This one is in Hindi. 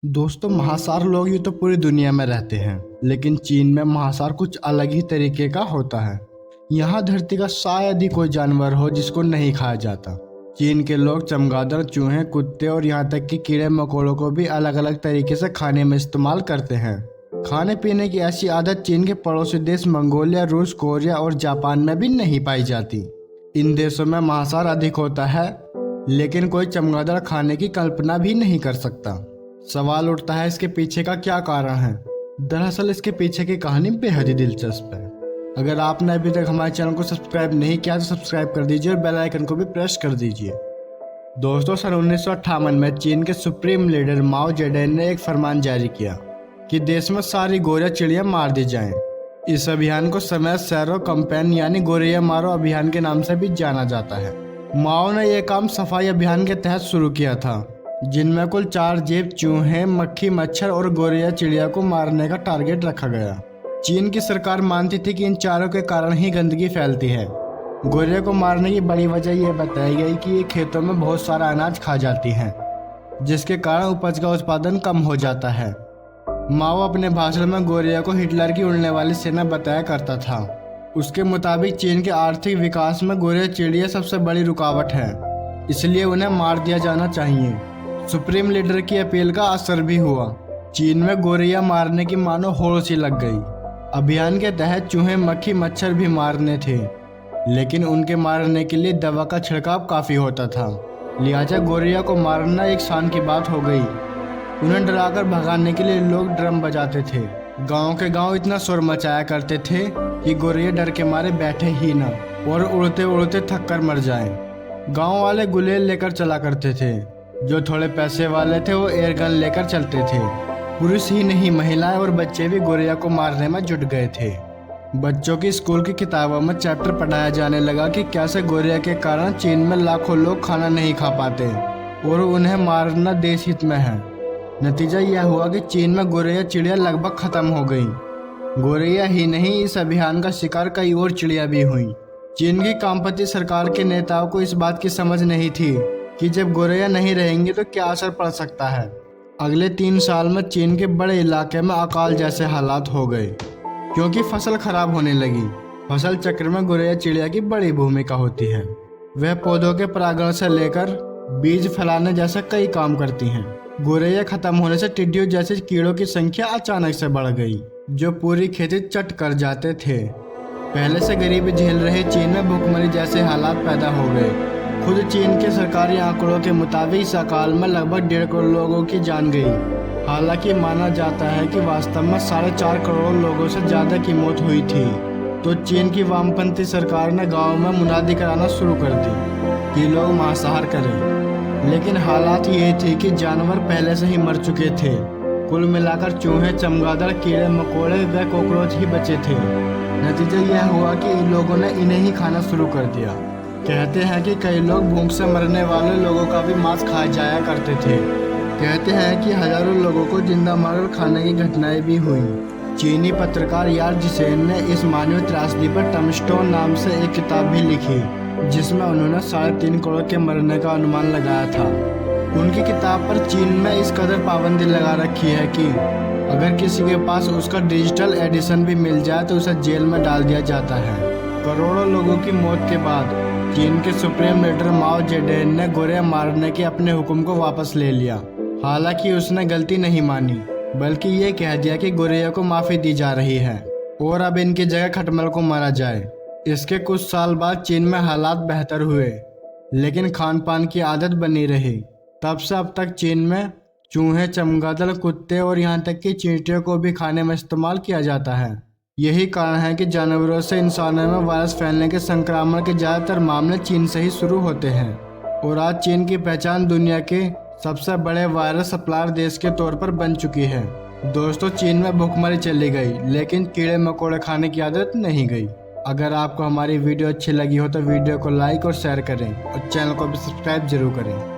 दोस्तों, महासार लोग ये तो पूरी दुनिया में रहते हैं, लेकिन चीन में महासार कुछ अलग ही तरीके का होता है। यहाँ धरती का शायद ही कोई जानवर हो जिसको नहीं खाया जाता। चीन के लोग चमगादड़, चूहे, कुत्ते और यहाँ तक कि कीड़े मकोड़ों को भी अलग अलग तरीके से खाने में इस्तेमाल करते हैं। खाने पीने की ऐसी आदत चीन के पड़ोसी देश मंगोलिया, रूस, कोरिया और जापान में भी नहीं पाई जाती। इन देशों में मांसाहार अधिक होता है, लेकिन कोई चमगादड़ खाने की कल्पना भी नहीं कर सकता। सवाल उठता है, इसके पीछे का क्या कारण है। दरअसल इसके पीछे की कहानी बेहद ही दिलचस्प है। अगर आपने अभी तक हमारे चैनल को सब्सक्राइब नहीं किया तो सब्सक्राइब कर दीजिए और बेल आइकन को भी प्रेस कर दीजिए। दोस्तों, सन 1958 में चीन के सुप्रीम लीडर माओ जेडुन ने एक फरमान जारी किया कि देश में सारी गोरिया चिड़िया मार दी जाएं। इस अभियान को समय सैरो कैंपेन यानी गोरिया मारो अभियान के नाम से भी जाना जाता है। माओ ने यह काम सफाई अभियान के तहत शुरू किया था, जिनमें कुल 4 जेब चूहे, मक्खी, मच्छर और गोरिया चिड़िया को मारने का टारगेट रखा गया। चीन की सरकार मानती थी कि इन चारों के कारण ही गंदगी फैलती है। गोरिया को मारने की बड़ी वजह यह बताई गई कि ये खेतों में बहुत सारा अनाज खा जाती हैं, जिसके कारण उपज का उत्पादन कम हो जाता है। माओ अपने भाषण में गोरिया को हिटलर की उड़ने वाली सेना बताया करता था। उसके मुताबिक चीन के आर्थिक विकास में गोरिया चिड़िया सबसे बड़ी रुकावट है, इसलिए उन्हें मार दिया जाना चाहिए। सुप्रीम लीडर की अपील का असर भी हुआ। चीन में गोरिया मारने की मानो होड़ सी लग गई। अभियान के तहत चूहे, मक्खी, मच्छर भी मारने थे, लेकिन उनके मारने के लिए दवा का छिड़काव काफी होता था। लिहाजा गोरिया को मारना एक शान की बात हो गई। उन्हें डराकर भगाने के लिए लोग ड्रम बजाते थे। गांव के गांव इतना शोर मचाया करते थे कि गोरिया डर के मारे बैठे ही न और उड़ते उड़ते थक कर मर जाएं। गांव वाले गुलेल लेकर चला करते थे। जो थोड़े पैसे वाले थे वो एयर गन लेकर चलते थे। पुरुष ही नहीं, महिलाएं और बच्चे भी गोरिया को मारने में जुट गए थे। बच्चों की स्कूल की किताबों में चैप्टर पढ़ाया जाने लगा कि कैसे गोरिया के कारण चीन में लाखों लोग खाना नहीं खा पाते और उन्हें मारना देश हित में है। नतीजा यह हुआ कि चीन में गोरिया चिड़िया लगभग खत्म हो गई। गोरिया ही नहीं, इस अभियान का शिकार कई और चिड़िया भी हुई। चीन की वामपंथी सरकार के नेताओं को इस बात की समझ नहीं थी कि जब गोरिया नहीं रहेंगे तो क्या असर पड़ सकता है। अगले 3 साल में चीन के बड़े इलाके में अकाल जैसे हालात हो गए, क्योंकि फसल खराब होने लगी। फसल चक्र में गोरिया चिड़िया की बड़ी भूमिका होती है। वह पौधों के परागण से लेकर बीज फैलाने जैसे कई काम करती हैं। गोरिया खत्म होने से टिड्डियों जैसे कीड़ों की संख्या अचानक से बढ़ गई, जो पूरी खेती चट कर जाते थे। पहले से गरीबी झेल रहे चीन में भूखमरी जैसे हालात पैदा हो गए। खुद चीन के सरकारी आंकड़ों के मुताबिक इस अकाल में लगभग 1.5 करोड़ लोगों की जान गई। हालांकि माना जाता है कि वास्तव में 4.5 करोड़ लोगों से ज्यादा की मौत हुई थी। तो चीन की वामपंथी सरकार ने गाँव में मुनादी कराना शुरू कर दी कि लोग मांसाहार करें, लेकिन हालात ये थे कि जानवर पहले से ही मर चुके थे। कुल मिलाकर चूहे, चमगादड़, कीड़े मकोड़े व कॉकरोच ही बचे थे। नतीजा यह हुआ कि इन लोगों ने इन्हें ही खाना शुरू कर दिया। कहते हैं कि कई लोग भूख से मरने वाले लोगों का भी मांस खाया जाया करते थे। कहते हैं कि हजारों लोगों को जिंदा मारकर खाने की घटनाएं भी हुई। चीनी पत्रकार यार जिसेन ने इस मानवीय त्रासदी पर टमस्टोन नाम से एक किताब भी लिखी, जिसमें उन्होंने 3.5 करोड़ के मरने का अनुमान लगाया था। उनकी किताब पर चीन में इस कदर पाबंदी लगा रखी है कि अगर किसी के पास उसका डिजिटल एडिशन भी मिल जाए तो उसे जेल में डाल दिया जाता है। करोड़ों लोगों की मौत के बाद चीन के सुप्रीम लीडर माओ जेडुन ने गोरिया मारने के अपने हुक्म को वापस ले लिया। हालांकि उसने गलती नहीं मानी, बल्कि ये कह दिया कि गोरिया को माफी दी जा रही है और अब इनकी जगह खटमल को मारा जाए। इसके कुछ साल बाद चीन में हालात बेहतर हुए, लेकिन खान पान की आदत बनी रही। तब से अब तक चीन में चूहे, चमगादड़, कुत्ते और यहाँ तक कि चींटियों को भी खाने में इस्तेमाल किया जाता है। यही कारण है कि जानवरों से इंसानों में वायरस फैलने के संक्रमण के ज्यादातर मामले चीन से ही शुरू होते हैं और आज चीन की पहचान दुनिया के सबसे बड़े वायरस सप्लायर देश के तौर पर बन चुकी है। दोस्तों, चीन में भूखमरी चली गई, लेकिन कीड़े मकोड़े खाने की आदत नहीं गई। अगर आपको हमारी वीडियो अच्छी लगी हो तो वीडियो को लाइक और शेयर करें और चैनल को भी सब्सक्राइब जरूर करें।